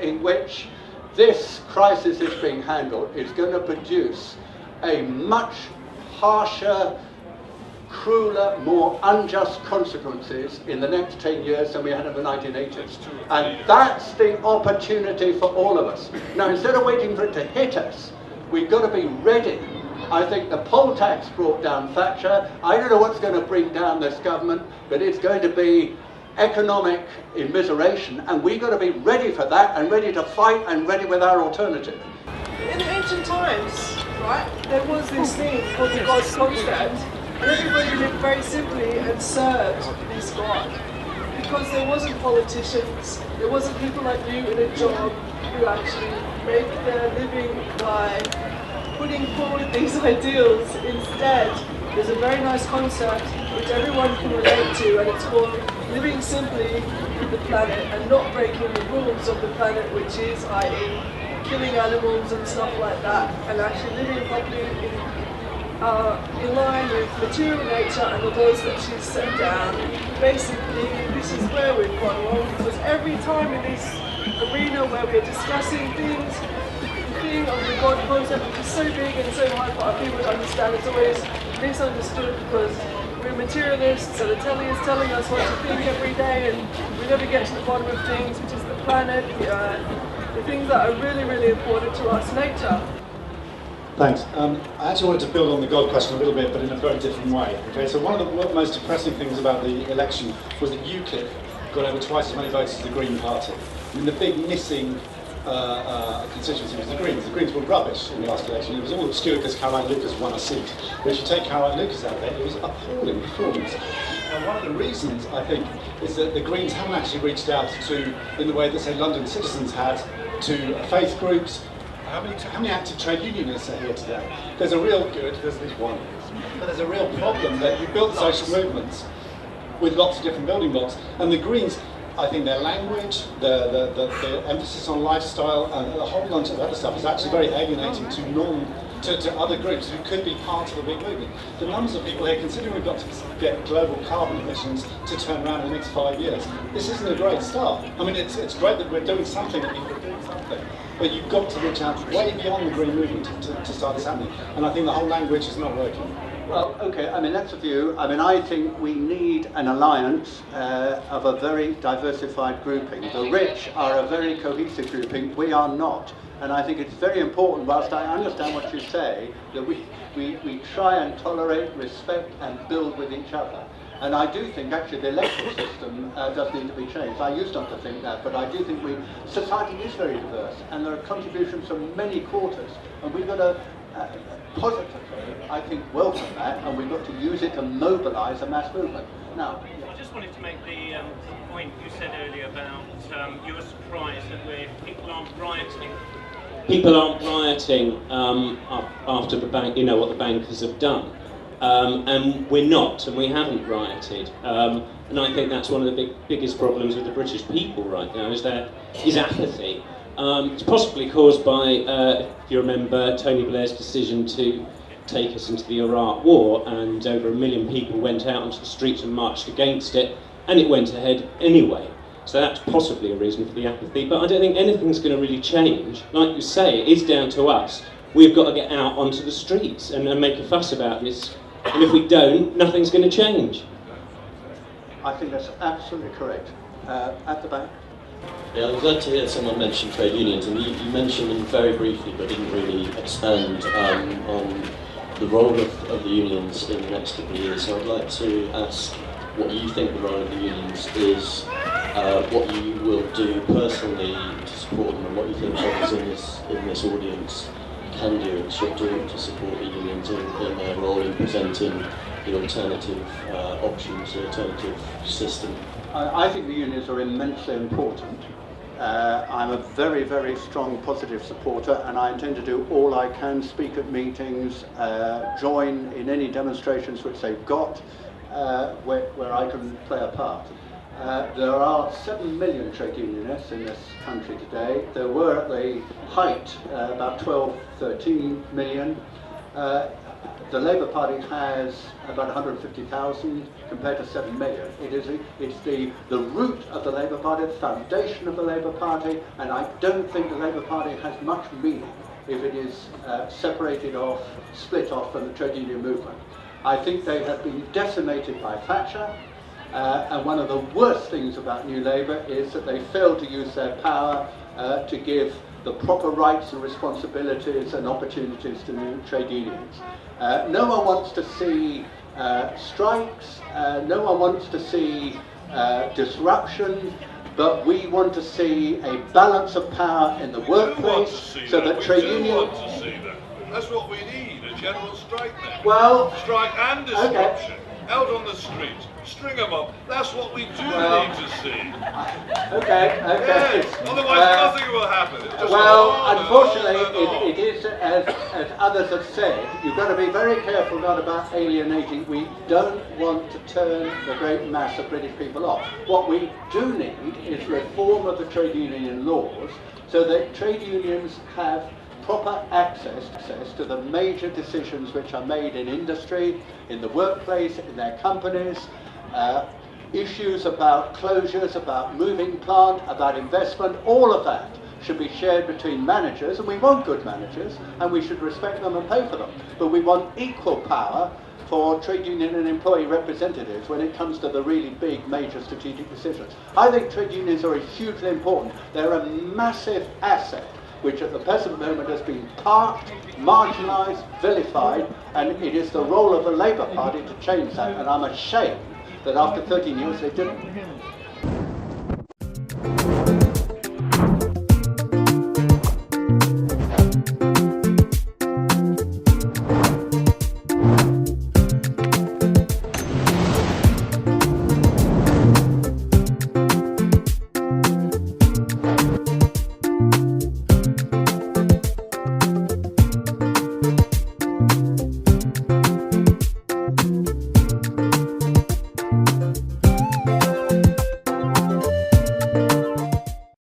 in which this crisis is being handled is going to produce a much harsher, crueler, more unjust consequences in the next 10 years than we had in the 1980s. And that's the opportunity for all of us. Now, instead of waiting for it to hit us, we've got to be ready. I think the poll tax brought down Thatcher. I don't know what's going to bring down this government, but it's going to be economic immiseration, and we've got to be ready for that and ready to fight and ready with our alternative. In ancient times, right, there was this thing called the God's concept, and everybody lived very simply and served this God. Because there wasn't politicians, there wasn't people like you in a job who actually make their living by putting forward these ideals. Instead, there's a very nice concept which everyone can relate to, and it's called living simply with the planet and not breaking the rules of the planet, which is, i.e., killing animals and stuff like that, and actually living properly in line with material nature and the laws that she's set down. Basically, this is where we've gone wrong, because every time in this arena where we're discussing things, the thing of the God concept, which is so big and so hard for our people to understand, it's always misunderstood because we're materialists, so the telly is telling us what to think every day, and we never get to the bottom of things, which is the planet, the things that are really, really important to us, nature. Thanks. I actually wanted to build on the God question a little bit, but in a very different way. Okay, so one of the most depressing things about the election was that UKIP got over twice as many votes as the Green Party. I mean, the big missing constituency was the Greens. The Greens were rubbish in the last election. It was all obscured because Caroline Lucas won a seat. But if you take Caroline Lucas out of it, it was appalling performance. And one of the reasons, I think, is that the Greens haven't actually reached out to, in the way that, say, London Citizens had, to faith groups. How many active trade unionists are here today? There's a real good, there's at least one, but there's a real problem that you build social movements with lots of different building blocks, and the Greens, I think their language, the emphasis on lifestyle, and a whole bunch of other stuff is actually very alienating to other groups who could be part of a big movement. The numbers of people here, considering we've got to get global carbon emissions to turn around in the next 5 years, this isn't a great start. I mean, it's great that we're doing something, that people are doing something, but you've got to reach out way beyond the green movement to start this happening. And I think the whole language is not working. Well, okay, I mean, that's a view. I mean, I think we need an alliance of a very diversified grouping. The rich are a very cohesive grouping. We are not. And I think it's very important, whilst I understand what you say, that we try and tolerate, respect, and build with each other. And I do think, actually, the electoral system does need to be changed. I used not to think that, but I do think society is very diverse, and there are contributions from many quarters. And we've got to positively, I think, welcome that, and we've got to use it to mobilise a mass movement. Now, I just wanted to make the point you said earlier about you were surprised that people aren't rioting. People aren't rioting after the bank, you know, what the bankers have done. And we're not, and we haven't rioted. And I think that's one of the biggest problems with the British people right now, is apathy. It's possibly caused by, if you remember, Tony Blair's decision to take us into the Iraq War, and over 1 million people went out onto the streets and marched against it, and it went ahead anyway. So that's possibly a reason for the apathy, but I don't think anything's going to really change. Like you say, it is down to us. We've got to get out onto the streets and make a fuss about this, and if we don't, nothing's going to change. I think that's absolutely correct. At the back. Yeah, I'm glad to hear someone mention trade unions, and you mentioned them very briefly but didn't really expand on the role of the unions in the next couple of years. So I'd like to ask what you think the role of the unions is, what you will do personally to support them, and what you think others in this audience can do and should do to support the unions in their role in presenting the alternative options, the alternative system. I think the unions are immensely important. I'm a very, very strong positive supporter, and I intend to do all I can, speak at meetings, join in any demonstrations which they've got, where I can play a part. There are 7 million trade unionists in this country today. There were at the height about 12, 13 million. the Labour Party has about 150,000 compared to 7 million. It's the root of the Labour Party, the foundation of the Labour Party, and I don't think the Labour Party has much meaning if it is separated off, split off from the trade union movement. I think they have been decimated by Thatcher, and one of the worst things about New Labour is that they failed to use their power to give the proper rights and responsibilities and opportunities to new trade unions. No one wants to see strikes, no one wants to see disruption, but we want to see a balance of power in the workplace so that trade unions... That's what we need, a general strike then. Well, strike and disruption. Okay. Out on the streets, string them up. That's what we do need to see. Okay. Yes, otherwise nothing will happen. Unfortunately, it is, as others have said, you've got to be very careful not about alienating. We don't want to turn the great mass of British people off. What we do need is reform of the trade union laws so that trade unions have proper access to the major decisions which are made in industry, in the workplace, in their companies, issues about closures, about moving plant, about investment, all of that should be shared between managers, and we want good managers, and we should respect them and pay for them. But we want equal power for trade union and employee representatives when it comes to the really big, major strategic decisions. I think trade unions are hugely important. They're a massive asset which at the present moment has been parked, marginalised, vilified, and it is the role of the Labour Party to change that, and I'm ashamed that after 13 years they didn't.